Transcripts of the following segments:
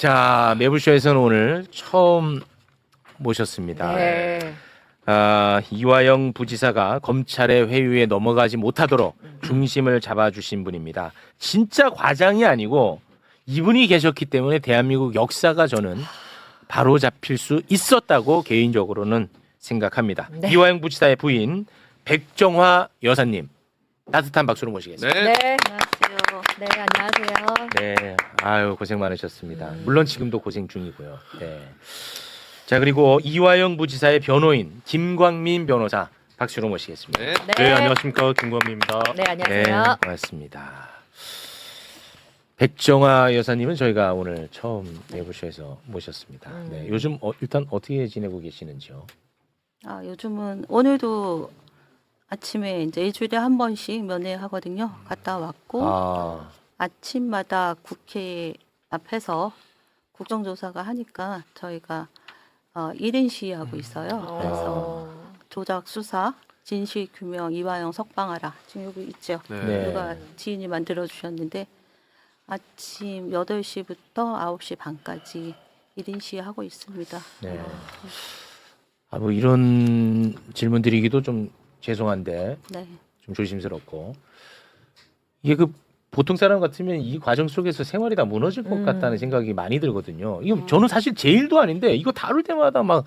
자, 매불쇼에서는 오늘 처음 모셨습니다. 네. 이화영 부지사가 검찰의 회유에 넘어가지 못하도록 중심을 잡아주신 분입니다. 진짜 과장이 아니고 이분이 계셨기 때문에 대한민국 역사가 저는 바로 잡힐 수 있었다고 개인적으로는 생각합니다. 네. 이화영 부지사의 부인 백정화 여사님 따뜻한 박수로 모시겠습니다. 네. 안녕하세요. 네, 안녕하세요. 네, 아유 고생 많으셨습니다. 물론 지금도 고생 중이고요. 네. 자, 그리고 이화영 부지사의 변호인 김광민 변호사 박수로 모시겠습니다. 네. 네, 안녕하십니까, 김광민입니다. 네, 네, 안녕하세요. 고맙습니다. 백정화 여사님은 저희가 오늘 처음 매불쇼에서 모셨습니다. 네, 요즘 일단 어떻게 지내고 계시는지요? 요즘은 오늘도 아침에 이제 일주일에 한 번씩 면회하거든요. 갔다 왔고 아침마다 국회 앞에서 국정조사가 하니까 저희가 1인 시위하고 있어요. 그래서 조작 수사, 진실 규명, 이화영 석방하라. 지금 여기 있죠. 네. 누가 지인이 만들어 주셨는데 아침 8시부터 9시 반까지 1인 시위하고 있습니다. 네. 뭐 이런 질문 드리기도 좀 죄송한데 네. 좀 조심스럽고 이게 그 보통 사람 같으면 이 과정 속에서 생활이 다 무너질 것 같다는 생각이 많이 들거든요. 이거 저는 사실 제 일도 아닌데 이거 다룰 때마다 막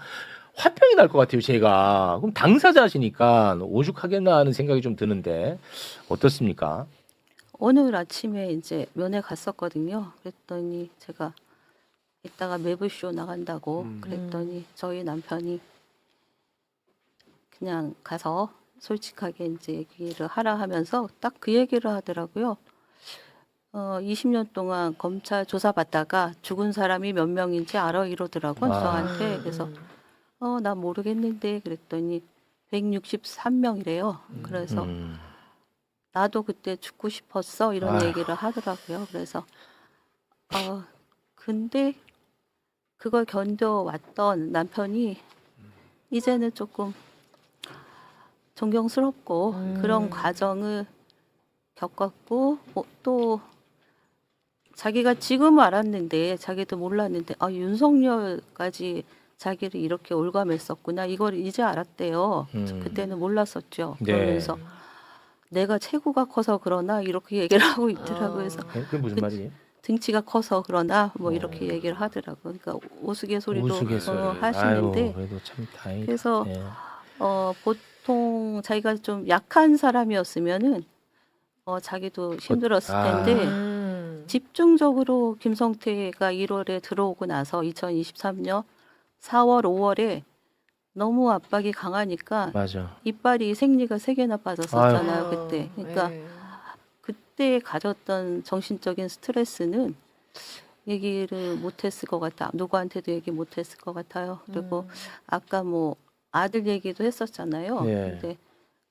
화병이 날 것 같아요. 제가 그럼 당사자시니까 오죽하겠나 하는 생각이 좀 드는데 어떻습니까? 오늘 아침에 이제 면회 갔었거든요. 그랬더니 제가 이따가 매불쇼 나간다고 그랬더니 저희 남편이 그냥 가서 솔직하게 이제 얘기를 하라 하면서 딱 그 얘기를 하더라고요. 20년 동안 검찰 조사받다가 죽은 사람이 몇 명인지 알아 이러더라고요. 저한테. 그래서 나 모르겠는데 그랬더니 163명이래요. 그래서 나도 그때 죽고 싶었어 이런 얘기를 하더라고요. 그래서 근데 그걸 견뎌왔던 남편이 이제는 조금 존경스럽고 그런 과정을 겪었고 또 자기가 지금 알았는데 자기도 몰랐는데 윤석열까지 자기를 이렇게 올감했었구나 이걸 이제 알았대요. 그때는 몰랐었죠. 네. 그러면서 내가 체구가 커서 그러나 이렇게 얘기를 하고 있더라고요. 그래서 그게 무슨 말이에요? 등치가 커서 그러나 뭐 이렇게 얘기를 하더라고요. 그러니까 우스갯소리도 하시는데 아유, 그래도 참 다행이다. 그래서 네. 보통 자기가 좀 약한 사람이었으면은 자기도 힘들었을 텐데 집중적으로 김성태가 1월에 들어오고 나서 2023년 4월, 5월에 너무 압박이 강하니까 맞아. 이빨이 생리가 3개나 빠졌었잖아요. 그때. 그러니까 네. 그때 가졌던 정신적인 스트레스는 얘기를 못했을 것 같아. 누구한테도 얘기 못했을 것 같아요. 그리고 아까 뭐 아들 얘기도 했었잖아요. 네. 근데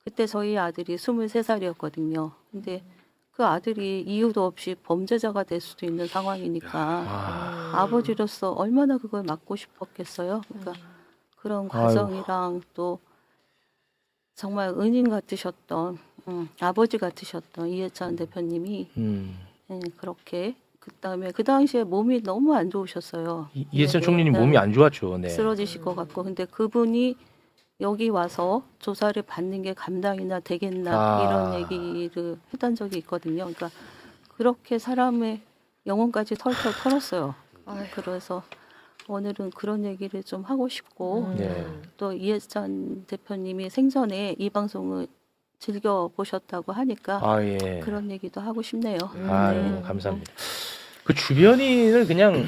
그때 저희 아들이 23살이었거든요. 근데 그 아들이 이유도 없이 범죄자가 될 수도 있는 상황이니까 아버지로서 얼마나 그걸 막고 싶었겠어요. 그러니까 그런 과정이랑 또 정말 은인 같으셨던 아버지 같으셨던 이해찬 대표님이 그렇게 그다음에 그 당시에 몸이 너무 안 좋으셨어요. 이해찬 총리님 몸이 안 좋았죠. 네. 쓰러지실 것 같고 근데 그분이 여기 와서 조사를 받는 게 감당이나 되겠나 이런 얘기를 했던 적이 있거든요. 그러니까 그렇게 사람의 영혼까지 털털 털었어요. 그래서 오늘은 그런 얘기를 좀 하고 싶고 네. 또 이해찬 대표님이 생전에 이 방송을 즐겨 보셨다고 하니까 예. 그런 얘기도 하고 싶네요. 아유, 감사합니다. 그 주변인을 그냥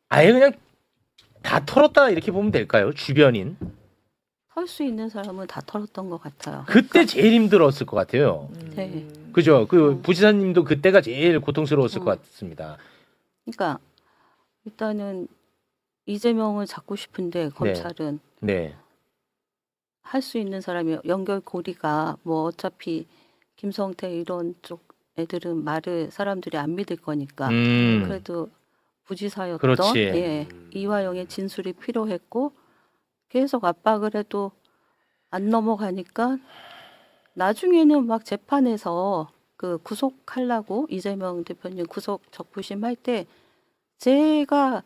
아예 그냥 다 털었다 이렇게 보면 될까요? 주변인. 털 수 있는 사람은 다 털었던 것 같아요. 그때 제일 힘들었을 것 같아요. 네. 그죠? 그 부지사님도 그때가 제일 고통스러웠을 것 같습니다. 그러니까 일단은 이재명을 잡고 싶은데 검찰은 네. 할 수 있는 사람이 연결고리가 뭐 어차피 김성태 이런 쪽 애들은 말을 사람들이 안 믿을 거니까 그래도 부지사였던 그렇지. 이화영의 진술이 필요했고 계속 압박을 해도 안 넘어가니까 나중에는 막 재판에서 그 구속하려고 이재명 대표님 구속 적부심 할 때 제가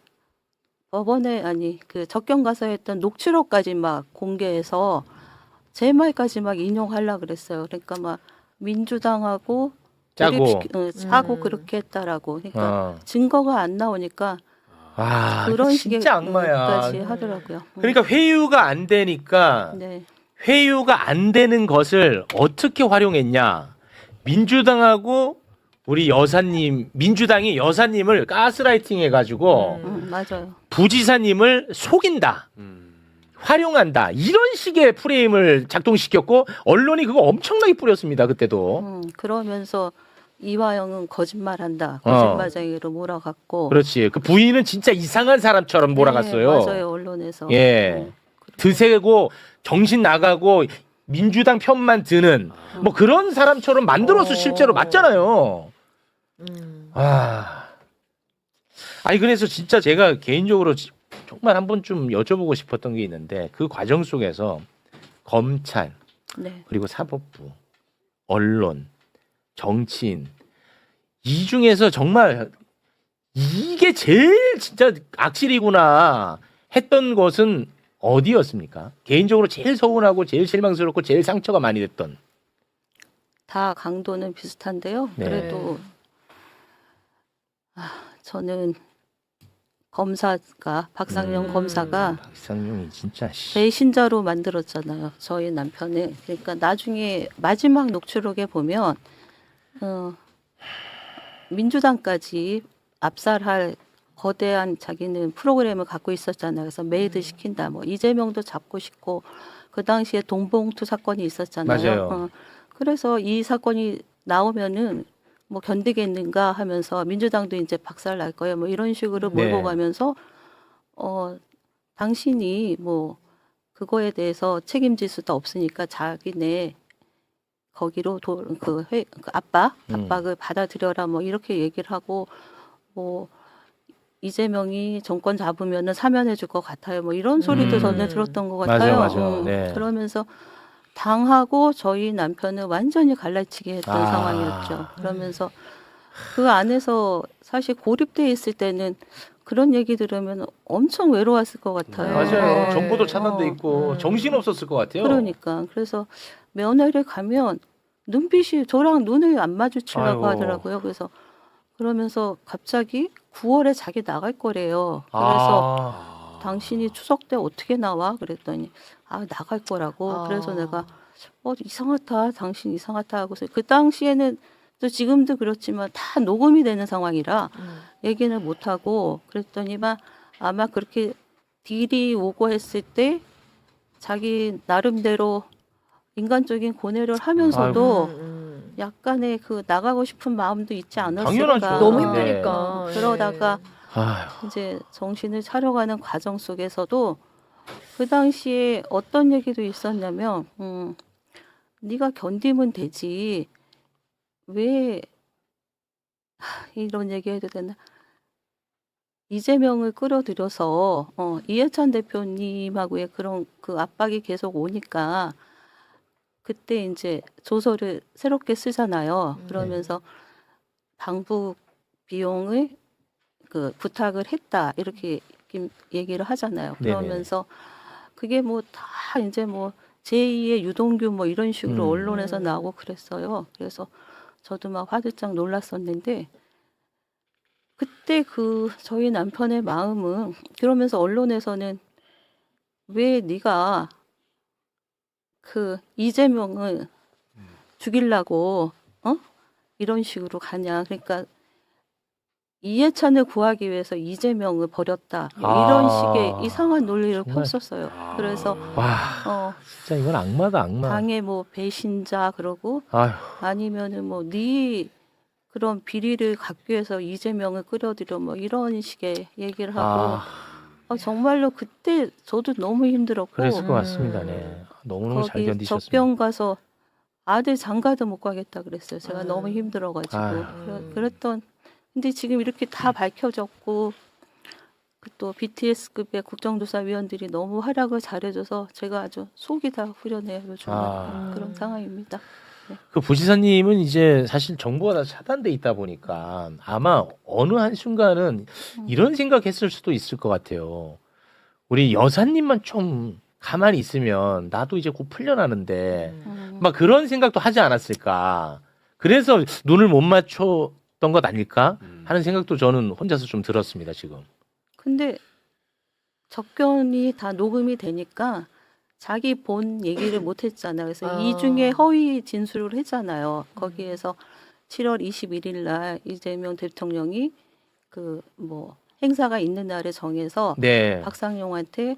법원에 그 접견 가서 했던 녹취록까지 막 공개해서 제 말까지 막 인용하려 그랬어요. 그러니까 막 민주당하고 짜고. 짜고 그렇게 했다라고. 그러니까 어. 증거가 안 나오니까 아, 그런 진짜 식의 악마야. 까지 하더라고요. 그러니까 회유가 안 되니까 네. 회유가 안 되는 것을 어떻게 활용했냐? 민주당하고 우리 여사님, 민주당이 여사님을 가스라이팅 해가지고 맞아요. 부지사님을 속인다. 활용한다. 이런 식의 프레임을 작동시켰고 언론이 그거 엄청나게 뿌렸습니다. 그때도. 그러면서 이화영은 거짓말한다. 거짓말쟁이로 몰아갔고. 그렇지. 그 부인은 진짜 이상한 사람처럼 몰아갔어요. 네, 맞아요. 언론에서. 예. 드세고 정신 나가고 민주당 편만 드는 뭐 그런 사람처럼 만들어서 실제로 맞잖아요. 아니 그래서 진짜 제가 개인적으로 정말 한 번쯤 여쭤보고 싶었던 게 있는데 그 과정 속에서 검찰 네. 그리고 사법부, 언론, 정치인 이 중에서 정말 이게 제일 진짜 악질이구나 했던 것은 어디였습니까? 개인적으로 제일 서운하고 제일 실망스럽고 제일 상처가 많이 됐던. 다 강도는 비슷한데요. 네. 그래도 저는 검사가 박상영 검사가 박상용이 진짜 배신자로 만들었잖아요. 저희 남편을. 그러니까 나중에 마지막 녹취록에 보면 민주당까지 압살할 거대한 자기는 프로그램을 갖고 있었잖아요. 그래서 메이드 시킨다. 뭐 이재명도 잡고 싶고 그 당시에 동봉투 사건이 있었잖아요. 맞아요. 그래서 이 사건이 나오면은 뭐 견디겠는가 하면서 민주당도 이제 박살 날 거예요. 뭐 이런 식으로 몰고 네. 가면서 당신이 뭐 그거에 대해서 책임질 수도 없으니까 자기네 거기로 그 압박을 받아들여라 뭐 이렇게 얘기를 하고 뭐 이재명이 정권 잡으면은 사면해 줄 것 같아요. 뭐 이런 소리도 전에 들었던 것 같아요. 맞아요. 네. 그러면서 당하고 저희 남편을 완전히 갈라치게 했던 상황이었죠. 그러면서 그 안에서 사실 고립돼 있을 때는 그런 얘기 들으면 엄청 외로웠을 것 같아요. 맞아요. 정보도 차단돼 있고 정신 없었을 것 같아요. 그러니까 그래서 면회를 가면 눈빛이 저랑 눈을 안 마주치려고 아이고. 하더라고요. 그래서 그러면서 갑자기 9월에 자기 나갈 거래요. 그래서 당신이 추석 때 어떻게 나와? 그랬더니 나갈 거라고. 그래서 내가 이상하다. 당신 이상하다 하고서 그 당시에는 또 지금도 그렇지만 다 녹음이 되는 상황이라 얘기는 못 하고 그랬더니만 아마 그렇게 딜이 오고 했을 때 자기 나름대로 인간적인 고뇌를 하면서도 약간의 그 나가고 싶은 마음도 있지 않았을까. 당연하죠. 너무 힘드니까. 그러다가 아휴. 이제 정신을 차려가는 과정 속에서도 그 당시에 어떤 얘기도 있었냐면 네가 견디면 되지 왜 이런 얘기 해도 되나. 이재명을 끌어들여서 이해찬 대표님하고의 그런 그 압박이 계속 오니까 그때 이제 조서를 새롭게 쓰잖아요. 그러면서 방북 비용을 그 부탁을 했다 이렇게 얘기를 하잖아요. 그러면서 그게 뭐 다 이제 뭐 제2의 유동규 뭐 이런 식으로 언론에서 나오고 그랬어요. 그래서 저도 막 화들짝 놀랐었는데 그때 그 저희 남편의 마음은 그러면서 언론에서는 왜 네가 그 이재명을 죽이려고 이런 식으로 가냐. 그러니까 이해찬을 구하기 위해서 이재명을 버렸다. 이런 식의 이상한 논리를 펼쳤어요. 그래서 진짜 이건 악마다 악마. 당의 뭐 배신자 그러고 아휴. 아니면은 뭐 네 그런 비리를 갖기 위해서 이재명을 끌어들여 뭐 이런 식의 얘기를 하고 정말로 그때 저도 너무 힘들었고 그랬을 것 같습니다. 네. 너무너무 잘 거기 견디셨습니다. 접병 가서 아들 장가도 못 가겠다 그랬어요. 제가 너무 힘들어가지고 그랬던. 근데 지금 이렇게 다 밝혀졌고 또 BTS급의 국정조사위원들이 너무 활약을 잘해줘서 제가 아주 속이 다 후련해요. 요즘은 그런 상황입니다. 그 부지사님은 이제 사실 정보가 다 차단돼 있다 보니까 아마 어느 한 순간은 이런 생각했을 수도 있을 것 같아요. 우리 여사님만 좀 가만히 있으면 나도 이제 곧 풀려나는데 막 그런 생각도 하지 않았을까. 그래서 눈을 못 맞췄던 것 아닐까 하는 생각도 저는 혼자서 좀 들었습니다 지금. 근데 접견이 다 녹음이 되니까 자기 본 얘기를 못 했잖아요. 그래서 이중에 허위 진술을 했잖아요. 거기에서 7월 21일 날 이재명 대통령이 그 뭐 행사가 있는 날에 정해서 네. 박상용한테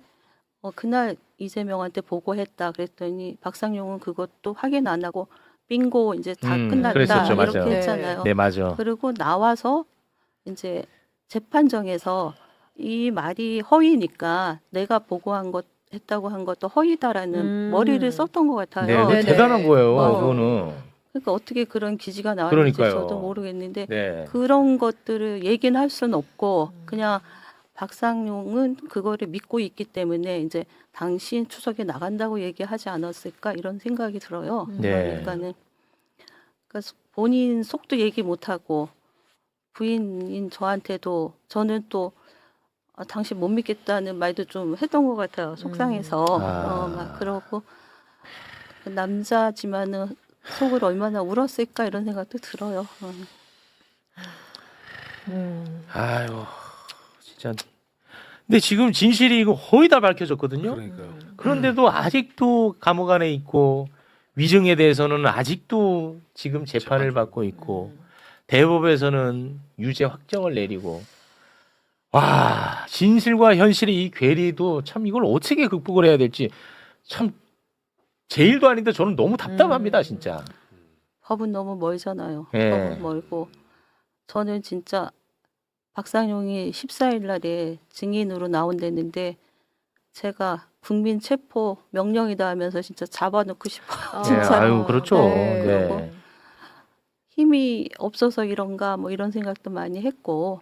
그날 이재명한테 보고했다 그랬더니 박상용은 그것도 확인 안 하고 빙고 이제 다 끝났다 그랬었죠. 이렇게 맞아요. 했잖아요. 네 맞아. 그리고 나와서 이제 재판정에서 이 말이 허위니까 내가 보고한 것 했다고 한 것도 허위다라는 머리를 썼던 것 같아요. 네, 그거 네네. 대단한 거예요. 어. 그거는. 그러니까 어떻게 그런 기지가 나왔는지 그러니까요. 저도 모르겠는데 네. 그런 것들을 얘기는 할 수는 없고 그냥 박상용은 그거를 믿고 있기 때문에 이제 당신 추석에 나간다고 얘기하지 않았을까 이런 생각이 들어요. 네. 그러니까는 그러니까 본인 속도 얘기 못하고 부인인 저한테도 저는 또 당신 못 믿겠다는 말도 좀 했던 것 같아요. 속상해서 막 그러고 남자지만은 속을 얼마나 울었을까 이런 생각도 들어요. 아유 진짜. 근데 지금 진실이 이거 거의 다 밝혀졌거든요. 그러니까요. 그런데도 아직도 감옥 안에 있고 위증에 대해서는 아직도 지금 재판을 받고 있고 대법에서는 유죄 확정을 내리고 와 진실과 현실의 이 괴리도 참 이걸 어떻게 극복을 해야 될지 참 제일도 아닌데 저는 너무 답답합니다 진짜. 법은 너무 멀잖아요. 예. 법은 멀고 저는 진짜 박상용이 14일 날에 증인으로 나온댔는데 제가 국민 체포 명령이다 하면서 진짜 잡아놓고 싶어요. 네, 진짜. 아유 그렇죠. 네. 네. 힘이 없어서 이런가 뭐 이런 생각도 많이 했고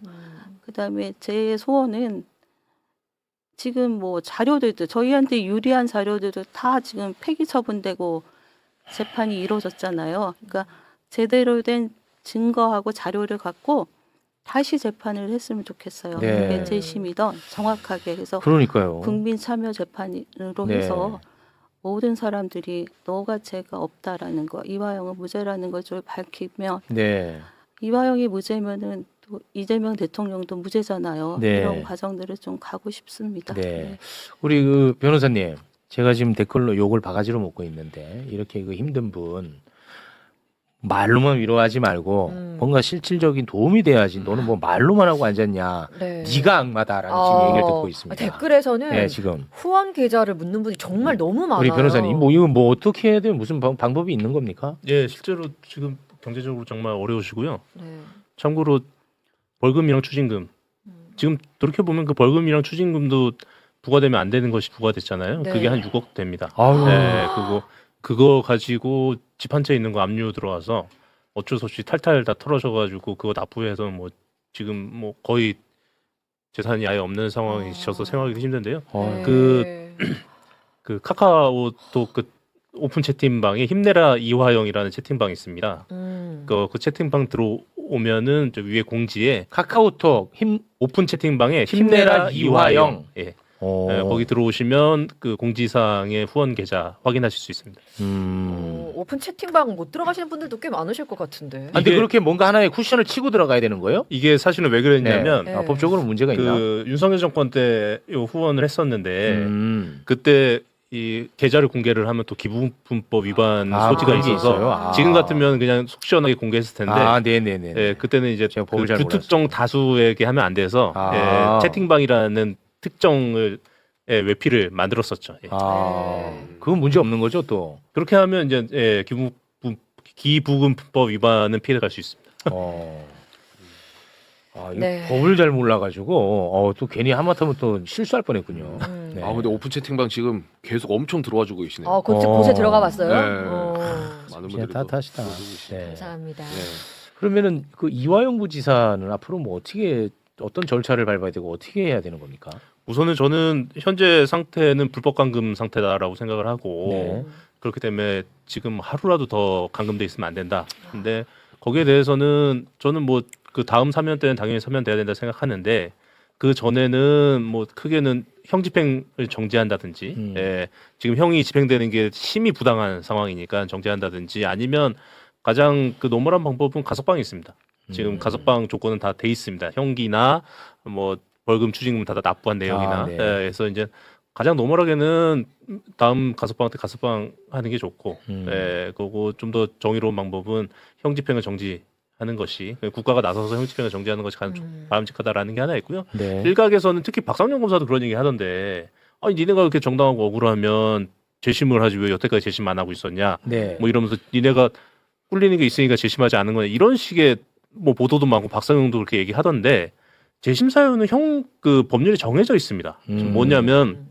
그다음에 제 소원은 지금 뭐 자료들도 저희한테 유리한 자료들도 다 지금 폐기 처분되고 재판이 이루어졌잖아요. 그러니까 제대로 된 증거하고 자료를 갖고 다시 재판을 했으면 좋겠어요. 네. 그게 재심이든 정확하게 해서 그러니까요. 국민 참여 재판으로 네. 해서 모든 사람들이 너가 죄가 없다라는 거, 이화영은 무죄라는 걸 좀 밝히면 네. 이화영이 무죄면은 또 이재명 대통령도 무죄잖아요. 네. 이런 과정들을 좀 가고 싶습니다. 네. 우리 그 변호사님, 제가 지금 댓글로 욕을 바가지로 먹고 있는데 이렇게 그 힘든 분 말로만 위로하지 말고 뭔가 실질적인 도움이 돼야지. 너는 뭐 말로만 하고 앉았냐? 네. 네가 악마다라는 지금 얘기를 듣고 있습니다. 댓글에서는 네, 지금 후원 계좌를 묻는 분이 정말 너무 많아요. 우리 변호사님, 뭐 이거 뭐 어떻게 해야 돼요? 무슨 방법이 있는 겁니까? 예, 실제로 지금 경제적으로 정말 어려우시고요. 네. 참고로 벌금이랑 추징금 지금 돌이켜 보면 그 벌금이랑 추징금도 부과되면 안 되는 것이 부과됐잖아요. 네. 그게 한 6억 됩니다. 아유. 네, 그거 가지고 집 한 채 있는 거 압류 들어와서 어쩔 수 없이 탈탈 다 털어져가지고 그거 납부해서 뭐 지금 뭐 거의 재산이 아예 없는 상황이셔서 생각하기 힘든데요. 어, 그 카카오톡 그 오픈 채팅방에 힘내라 이화영이라는 채팅방이 있습니다. 그 채팅방 들어오면은 저 위에 공지에 카카오톡 오픈 채팅방에 힘내라 힘내라 이화영. 이화영. 예. 어. 네, 거기 들어오시면 그 공지사항의 후원 계좌 확인하실 수 있습니다. 오픈 채팅방 못 들어가시는 분들도 꽤 많으실 것 같은데. 아, 근데 그렇게 뭔가 하나의 쿠션을 치고 들어가야 되는 거예요? 이게 사실은 왜 그랬냐면 네. 아, 법적으로 문제가 있나? 그 윤석열 정권 때 요 후원을 했었는데 그때 이 계좌를 공개를 하면 또 기부금법 위반 소지가 그런 게 있어서 있어요? 아. 지금 같으면 그냥 속 시원하게 공개했을 텐데 아, 네네네. 예, 그때는 이제 제가 그 법을 잘 불특정 다수에게 하면 안 돼서 아. 예, 채팅방이라는 특정을 외피를 만들었었죠. 예. 아, 그건 문제 없는 거죠, 또. 그렇게 하면 이제 기부금법 위반은 피해갈 수 있습니다. 아, 이 네. 법을 잘 몰라가지고 또 괜히 하마터면 또 실수할 뻔했군요. 네. 아 근데 오픈 채팅방 지금 계속 엄청 들어와주고 계시네요. 아, 곳에 들어가 봤어요. 네. 많은 진짜 분들이 따뜻하시다. 들어오고 계시네요. 네. 감사합니다. 네. 그러면은 그 이화영 부지사는 앞으로 뭐 어떤 절차를 밟아야 되고 어떻게 해야 되는 겁니까? 우선은 저는 현재 상태는 불법 감금 상태다라고 생각을 하고 네. 그렇기 때문에 지금 하루라도 더 감금돼 있으면 안 된다. 근데 거기에 대해서는 저는 뭐 그 다음 사면 때는 당연히 사면돼야 된다 생각하는데 그 전에는 뭐 크게는 형 집행을 정지한다든지 지금 형이 집행되는 게 심히 부당한 상황이니까 정지한다든지 아니면 가장 그 노멀한 방법은 가석방이 있습니다. 지금 가석방 조건은 다 돼 있습니다. 형기나 뭐 벌금 추징금 다 납부한 내용이나 네. 그래서 이제 가장 노멀하게는 다음 가석방 때 가석방 하는 게 좋고 그리고 좀 더 정의로운 방법은 형 집행을 정지하는 것이 국가가 나서서 형 집행을 정지하는 것이 가장 바람직하다라는 게 하나 있고요. 네. 일각에서는 특히 박상용 검사도 그런 얘기 하던데 아니 니네가 그렇게 정당하고 억울하면 재심을 하지 왜 여태까지 재심 안 하고 있었냐 네. 뭐 이러면서 니네가 꿀리는 게 있으니까 재심하지 않은 거냐 이런 식의 뭐 보도도 많고 박상용도 그렇게 얘기하던데 재심 사유는 형 그 법률이 정해져 있습니다. 뭐냐면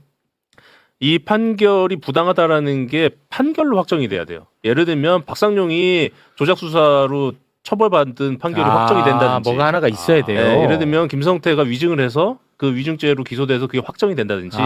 이 판결이 부당하다라는 게 판결로 확정이 돼야 돼요. 예를 들면 박상용이 조작 수사로 처벌받은 판결이 확정이 된다든지 뭐가 하나가 있어야 돼요. 네, 예를 들면 김성태가 위증을 해서 그 위증죄로 기소돼서 그게 확정이 된다든지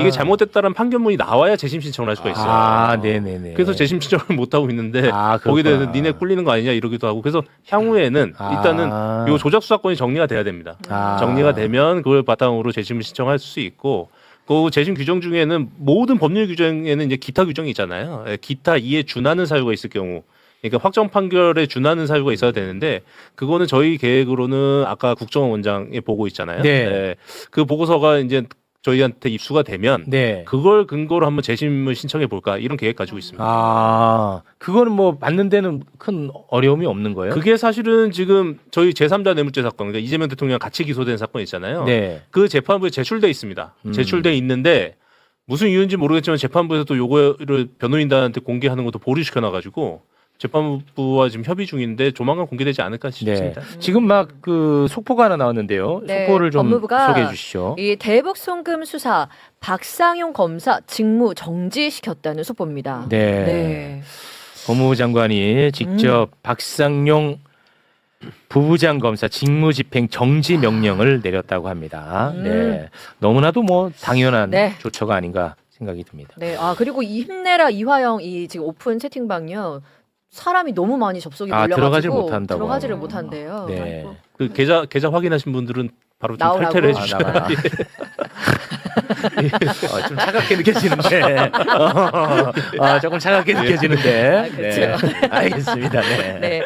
이게 잘못됐다는 판결문이 나와야 재심 신청을 할 수가 있어요. 네네네. 그래서 재심 신청을 못 하고 있는데 거기에 그렇구나. 대해서 니네 꿀리는 거 아니냐 이러기도 하고 그래서 향후에는 일단은 이 조작 수사권이 정리가 돼야 됩니다. 정리가 되면 그걸 바탕으로 재심을 신청할 수 있고 그 재심 규정 중에는 모든 법률 규정에는 이제 기타 규정이 있잖아요. 기타 이에 준하는 사유가 있을 경우 그러니까 확정 판결에 준하는 사유가 있어야 되는데 그거는 저희 계획으로는 아까 국정원 원장이 보고 있잖아요. 네. 그 보고서가 이제 저희한테 입수가 되면 네. 그걸 근거로 한번 재심을 신청해 볼까 이런 계획 가지고 있습니다. 그거는 뭐 맞는 데는 큰 어려움이 없는 거예요? 그게 사실은 지금 저희 제3자 뇌물죄 사건, 그러니까 이재명 대통령 같이 기소된 사건 있잖아요. 네. 그 재판부에 제출돼 있습니다. 제출돼 있는데 무슨 이유인지 모르겠지만 재판부에서 또 요거를 변호인단한테 공개하는 것도 보류시켜 놔가지고 재판부와 지금 협의 중인데 조만간 공개되지 않을까 싶습니다. 지금 막 그 속보가 하나 나왔는데요. 네, 속보를 좀 법무부가 소개해 주시죠. 이 대북 송금 수사 박상용 검사 직무 정지시켰다는 속보입니다. 네. 법무부 장관이 직접 박상용 부부장 검사 직무집행 정지 명령을 내렸다고 합니다. 네. 너무나도 뭐 당연한 네. 조처가 아닌가 생각이 듭니다. 네. 그리고 이 힘내라 이화영 이 지금 오픈 채팅방요. 사람이 너무 많이 접속이 몰려가지고 들어가질 못한다고. 들어가지를 못한대요. 네. 그 계좌 확인하신 분들은 바로 좀 나오라고? 탈퇴를 해주셔야 나가라. 좀 차갑게 느껴지는데. 조금 차갑게 느껴지는데. 그렇죠. 네. 알겠습니다. 네. 네.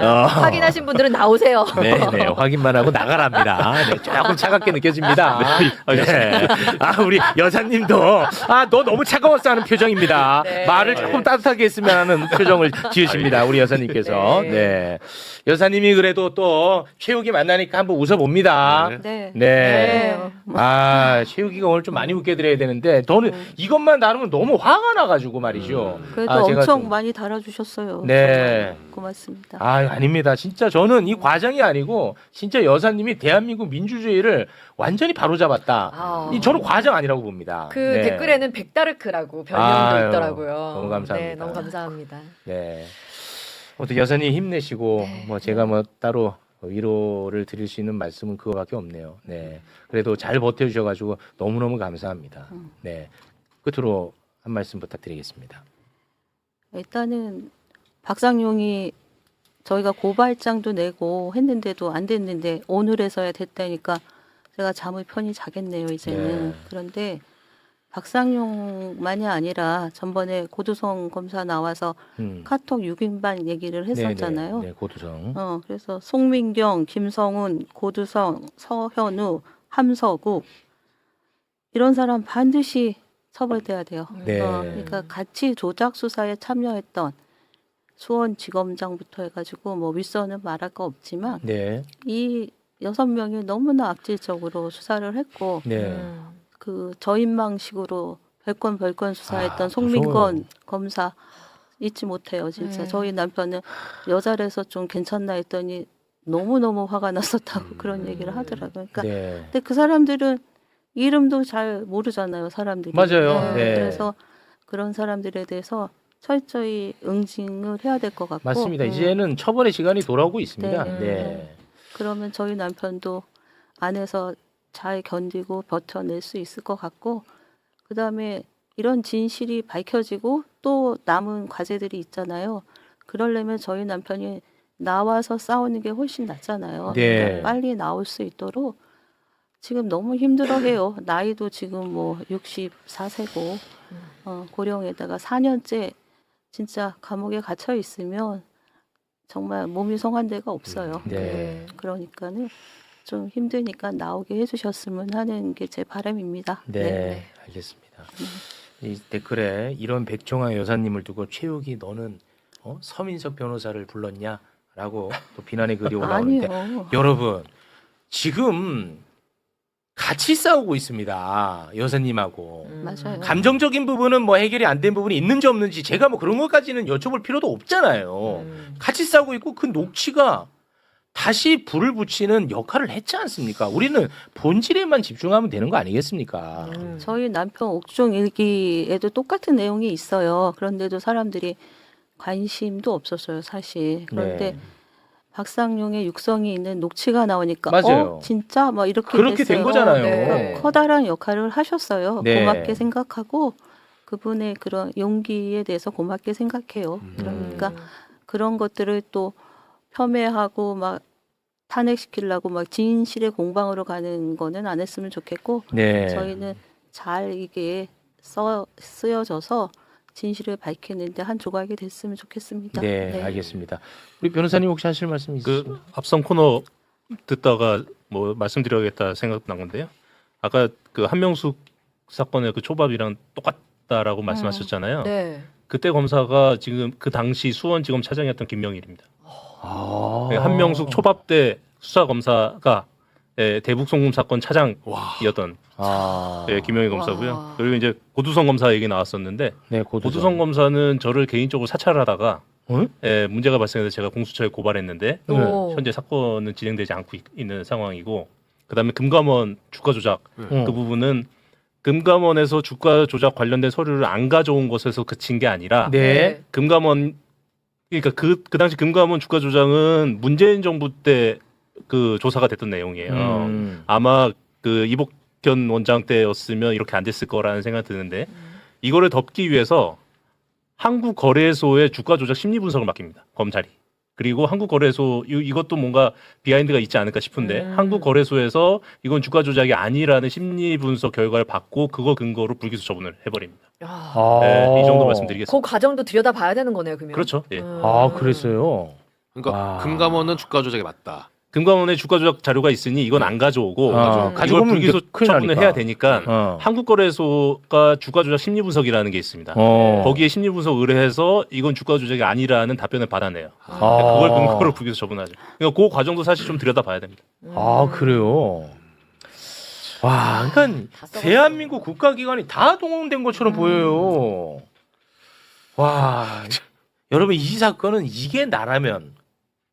확인하신 분들은 나오세요. 네, 확인만 하고 나가랍니다. 네, 조금 차갑게 느껴집니다. 네. 우리 여사님도 너 너무 차가웠어 하는 표정입니다. 네. 말을 조금 따뜻하게 했으면 하는 표정을 지으십니다. 우리 여사님께서. 네. 네. 여사님이 그래도 또 최욱이 만나니까 한번 웃어봅니다. 네. 네. 최욱이가 오늘 좀 많이 웃게 드려야 되는데 저는 이것만 다루면 너무 화가 나가지고 말이죠. 그래도 제가 엄청 좀- 많이 달아주셨어요. 네. 정말 고맙습니다. 아닙니다. 진짜 저는 이 과장이 아니고 진짜 여사님이 대한민국 민주주의를 완전히 바로잡았다. 저는 과장 아니라고 봅니다. 그 네. 댓글에는 백다르크라고 별명도 아유, 있더라고요. 너무 감사합니다. 네, 너무 감사합니다. 네. 어떻게 여사님 힘내시고 뭐 제가 뭐 따로 위로를 드릴 수 있는 말씀은 그거밖에 없네요. 네. 그래도 잘 버텨주셔가지고 너무너무 감사합니다. 네. 끝으로 한 말씀 부탁드리겠습니다. 일단은 박상용이 저희가 고발장도 내고 했는데도 안 됐는데 오늘에서야 됐다니까 제가 잠을 편히 자겠네요 이제는. 네. 그런데 박상용만이 아니라 전번에 고두성 검사 나와서 카톡 6인방 얘기를 했었잖아요. 네, 고두성. 그래서 송민경, 김성훈, 고두성, 서현우, 함서국 이런 사람 반드시 처벌돼야 돼요. 네. 그러니까 같이 조작 수사에 참여했던 수원지검장부터 해가지고 뭐 윗선은 말할 거 없지만 네. 이 6명이 너무나 악질적으로 수사를 했고 네. 그 저인망식으로 별건 수사했던 무서워요. 송민권 검사 잊지 못해요 진짜. 저희 남편은 여자라서 좀 괜찮나 했더니 너무너무 화가 났었다고 그런 얘기를 하더라고요. 그러니까 네. 근데 그 사람들은 이름도 잘 모르잖아요 사람들이. 맞아요. 네. 그래서 그런 사람들에 대해서 철저히 응징을 해야 될 것 같고. 맞습니다. 이제는 처벌의 시간이 돌아오고 있습니다. 네. 네. 그러면 저희 남편도 안에서 잘 견디고 버텨낼 수 있을 것 같고, 그 다음에 이런 진실이 밝혀지고 또 또 남은 과제들이 있잖아요. 그러려면 저희 남편이 나와서 싸우는 게 훨씬 낫잖아요. 네. 그러니까 빨리 나올 수 있도록 지금 너무 힘들어해요. 나이도 지금 뭐 64세고 고령에다가 4년째 진짜 감옥에 갇혀 있으면 정말 몸이 성한 데가 없어요. 네. 그러니까는 좀 힘드니까 나오게 해주셨으면 하는 게 제 바람입니다. 네, 알겠습니다. 이 댓글에 이런 백종화 여사님을 두고 최욱이 너는 서민석 변호사를 불렀냐라고 또 비난의 글이 올라오는데 아니요. 여러분 지금 같이 싸우고 있습니다. 여사님하고. 맞아요. 감정적인 부분은 뭐 해결이 안 된 부분이 있는지 없는지 제가 뭐 그런 것까지는 여쭤볼 필요도 없잖아요. 같이 싸우고 있고 그 녹취가 다시 불을 붙이는 역할을 했지 않습니까? 우리는 본질에만 집중하면 되는 거 아니겠습니까? 저희 남편 옥중 일기에도 똑같은 내용이 있어요. 그런데도 사람들이 관심도 없었어요, 사실. 그런데 네. 박상용의 육성이 있는 녹취가 나오니까 맞아요. 진짜 막 이렇게 그렇게 됐어요. 된 거잖아요. 네. 커다란 역할을 하셨어요. 네. 고맙게 생각하고 그분의 그런 용기에 대해서 고맙게 생각해요. 그러니까 그런 것들을 또 폄훼하고 막 탄핵시키려고 막 진실의 공방으로 가는 거는 안 했으면 좋겠고 네. 저희는 잘 이게 쓰여져서 진실을 밝히는데 한 조각이 됐으면 좋겠습니다. 네, 알겠습니다. 우리 변호사님 혹시 하실 말씀 있으세요? 그 앞선 코너 듣다가 뭐 말씀드려야겠다 생각난 건데요. 아까 그 한명숙 사건의 그 초밥이랑 똑같다라고 말씀하셨잖아요. 네. 그때 검사가 지금 그 당시 수원지검 차장이었던 김명일입니다. 아. 한명숙 초밥 때 수사 검사가 대북 송금 사건 차장이었던 김영희 검사고요. 그리고 이제 고두성 검사 얘기 나왔었는데 네, 고두성 검사는 저를 개인적으로 사찰하다가 응? 문제가 발생해서 제가 공수처에 고발했는데 오. 현재 사건은 진행되지 않고 있는 상황이고 그다음에 금감원 주가 조작 응. 그 부분은 금감원에서 주가 조작 관련된 서류를 안 가져온 것에서 그친 게 아니라 네. 금감원 그러니까 그 당시 금감원 주가 조작은 문재인 정부 때 그 조사가 됐던 내용이에요. 아마 그 이복현 원장 때였으면 이렇게 안 됐을 거라는 생각이 드는데 이거를 덮기 위해서 한국거래소에 주가 조작 심리 분석을 맡깁니다. 검찰이. 그리고 한국거래소 이것도 뭔가 비하인드가 있지 않을까 싶은데 한국거래소에서 이건 주가 조작이 아니라는 심리 분석 결과를 받고 그거 근거로 불기소 처분을 해버립니다. 네, 이 정도 말씀드리겠습니다. 그 과정도 들여다 봐야 되는 거네요, 그러면. 그렇죠. 예. 아, 그랬어요. 그러니까 금감원은 주가 조작이 맞다. 금감원에 주가 조작 자료가 있으니 이건 안 가져오고 가지고 이걸 오면 불기소 이제 큰일 처분을 나니까. 해야 되니까 한국거래소가 주가 조작 심리 분석이라는 게 있습니다. 거기에 심리 분석 의뢰해서 이건 주가 조작이 아니라는 답변을 받아내요. 그걸 근거로 불기소 처분하죠. 그러니까 그 과정도 사실 좀 들여다봐야 됩니다. 아, 그래요. 와, 그러니까 대한민국 국가기관이 다 동원된 것처럼 보여요. 와, 여러분 이 사건은 이게 나라면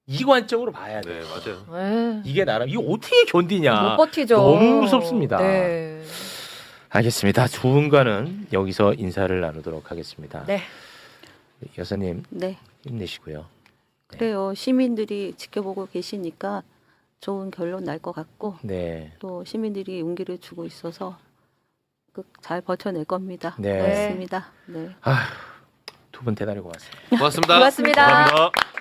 이 관점으로 봐야 돼. 네, 맞아요. 네. 이게 나라면 이거 어떻게 견디냐. 못 버티죠. 너무 무섭습니다. 네. 알겠습니다. 두 분과는 여기서 인사를 나누도록 하겠습니다. 네. 여사님 네. 힘내시고요. 그래요. 시민들이 지켜보고 계시니까 좋은 결론 날 것 같고 네. 또 시민들이 용기를 주고 있어서 잘 버텨낼 겁니다. 네. 고맙습니다. 네. 두 분 대단히 고맙습니다. 고맙습니다. 고맙습니다. 감사합니다.